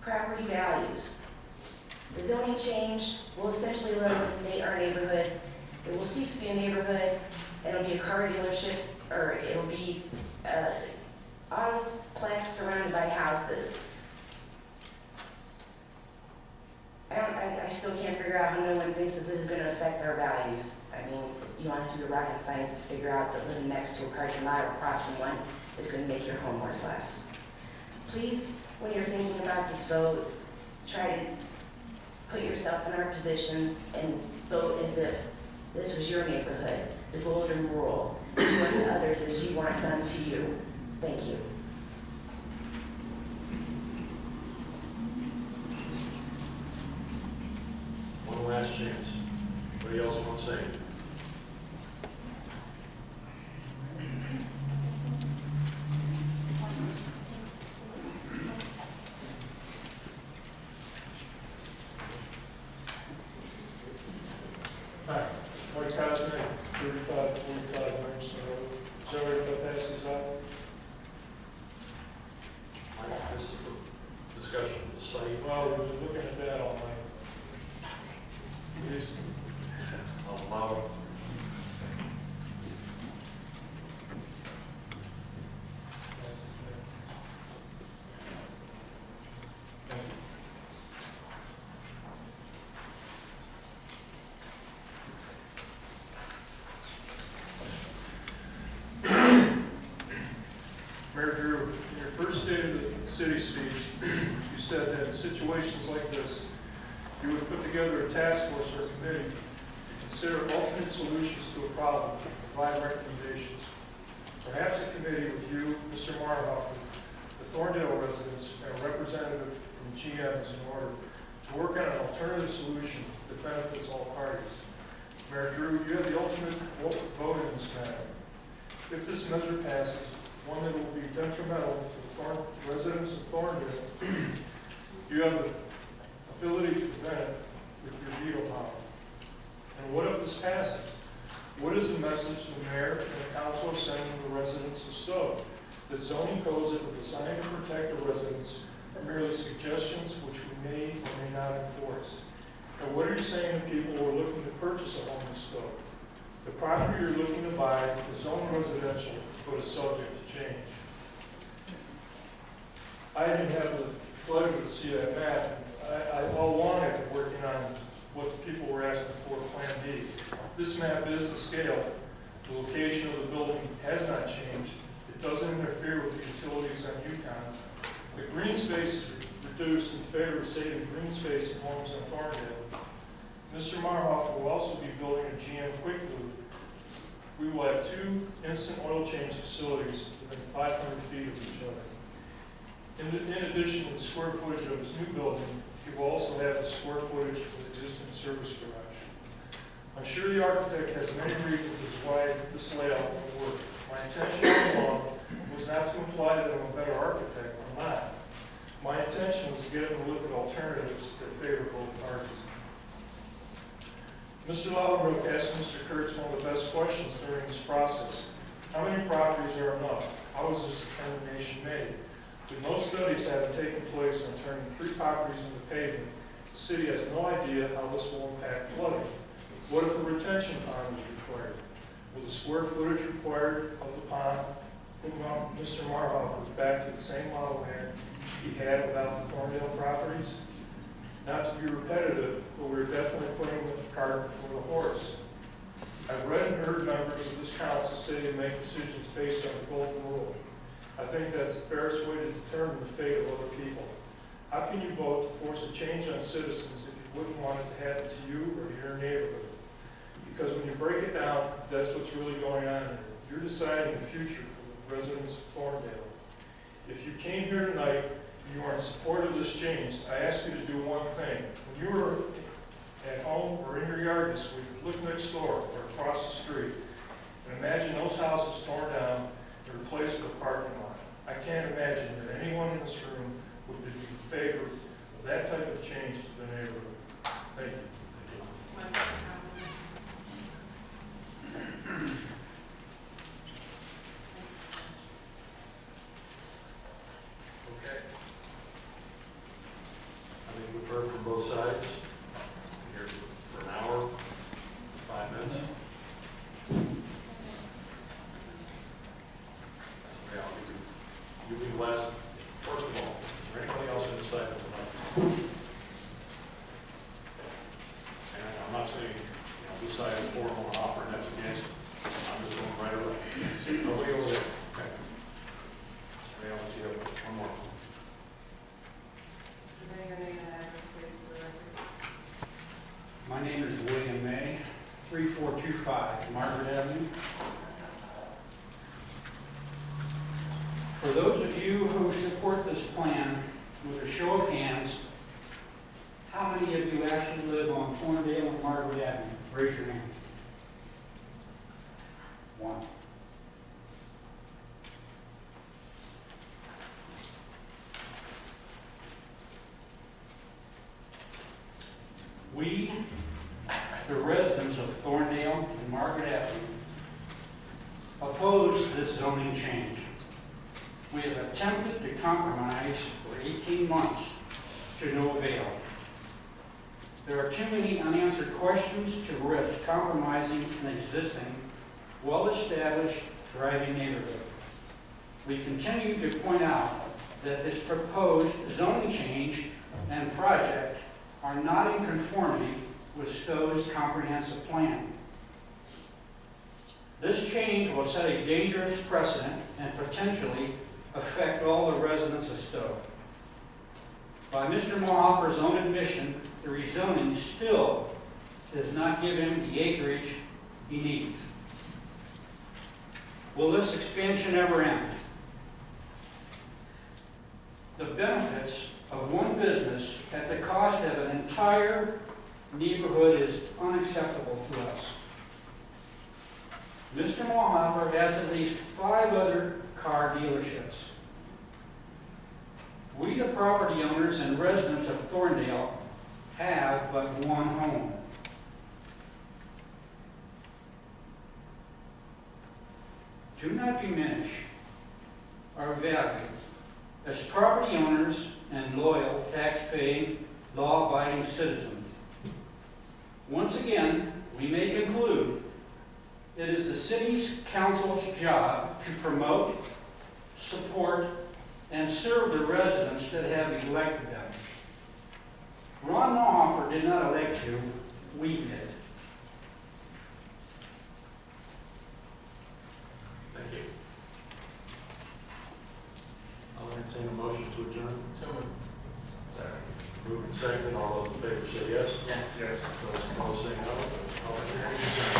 property values. The zoning change will essentially eliminate our neighborhood. It will cease to be a neighborhood, and it'll be a car dealership, or it'll be autoplex surrounded by houses. I still can't figure out how no one thinks that this is going to affect our values. I mean, you don't have to do the rocket science to figure out that living next to a parking lot or across from one is going to make your home worth less. Please, when you're thinking about this vote, try to put yourself in our positions and vote as if this was your neighborhood, devoted and rural. Do unto others as you want done to you. Thank you. One last chance. Anybody else want to say? Hi, Mike Cosmic, 3545 Emerson Road. Is that right if I pass these out? This is the discussion of the site. Well, we were looking at that all night. Please. I'll allow it. Mayor Drew, in your first State of the City speech, you said that in situations like this, you would put together a task force or committee to consider alternate solutions to a problem and provide recommendations. Perhaps a committee with you, Mr. Marhoff, the Thorndale residents, and a representative from GM is in order to work on an alternative solution that benefits all parties. Mayor Drew, you have the ultimate vote in this matter. If this measure passes, one that will be detrimental to the residents of Thorndale, you have the ability to prevent it with your veto power. And what if this passes? What is the message the mayor and the council are sending to the residents of Stow? That zoning codes that were designed to protect the residents are merely suggestions which we may or may not enforce. And what are you saying to people who are looking to purchase a home in Stow? The property you're looking to buy is zoned residential, but is subject to change. I didn't have the pleasure to see that map. I all along have been working on what the people were asking for, Plan B. This map is the scale. The location of the building has not changed. It doesn't interfere with the utilities on Yukon. The green space is reduced in favor of saving green space in homes on Thorndale. Mr. Marhoff will also be building a GM Quick Loop. We will have 2 instant oil change facilities within 500 feet of each other. In addition to the square footage of his new building, he will also have the square footage of the existing service garage. I'm sure the architect has many reasons as to why this layout will work. My intention all along was not to imply that I'm a better architect. I'm not. My intention was to get him to look at alternatives that favor both parties. Mr. Laudenbrook asked Mr. Kurtz one of the best questions during this process. How many properties are enough? How is this determination made? With no studies having taken place on turning 3 properties into pavement, the city has no idea how this will impact flooding. What if a retention pond is required? Will the square footage required of the pond move Mr. Marhoff back to the same model he had without the Thorndale properties? Not to be repetitive, but we're definitely putting the cart before the horse. I've read and heard members of this council say they make decisions based on the golden rule. I think that's the fairest way to determine the fate of other people. How can you vote to force a change on citizens if you wouldn't want it to happen to you or to your neighborhood? Because when you break it down, that's what's really going on here. You're deciding the future for the residents of Thorndale. If you came here tonight and you are in support of this change, I ask you to do one thing. When you were at home or in your yard this week, look next door or across the street and imagine those houses torn down and replaced with a parking lot. I can't imagine that anyone in this room would be in favor of that type of change to the neighborhood. Thank you. Okay. both sides. Here for an hour, 5 minutes. Yeah, you be the last. First of all, is there anybody else in the side that would like? And I'm not saying, this side is for an offer and that's against. I'm just going right away. Nobody over there. Okay. Somebody else, you have one more. Your name and address, please, for the record. My name is William May, 3425 Margaret Avenue. For those of you who support this plan, with a show of hands, how many of you actually live on Thorndale and Margaret Avenue? Raise your hand. One. We, the residents of Thorndale and Margaret Avenue, oppose this zoning change. We have attempted to compromise for 18 months to no avail. There are too many unanswered questions to risk compromising an existing, well-established, thriving neighborhood. We continue to point out that this proposed zoning change and project are not in conformity with Stow's comprehensive plan. This change will set a dangerous precedent and potentially affect all the residents of Stow. By Mr. Moorhofer's own admission, the rezoning still does not give him the acreage he needs. Will this expansion ever end? The benefits of one business at the cost of an entire neighborhood is unacceptable to us. Mr. Moorhofer has at least 5 other car dealerships. We, the property owners and residents of Thorndale, have but one home. Do not diminish our values as property owners and loyal, tax-paying, law-abiding citizens. Once again, we may conclude it is the city's council's job to promote, support, and serve the residents that have elected them. Ron Moorhofer did not elect you, we did. Thank you. I'll entertain a motion to adjourn. So moved. Second. Moving second, all those in favor say yes. Yes. Those opposed say no. All in favor, adjourn.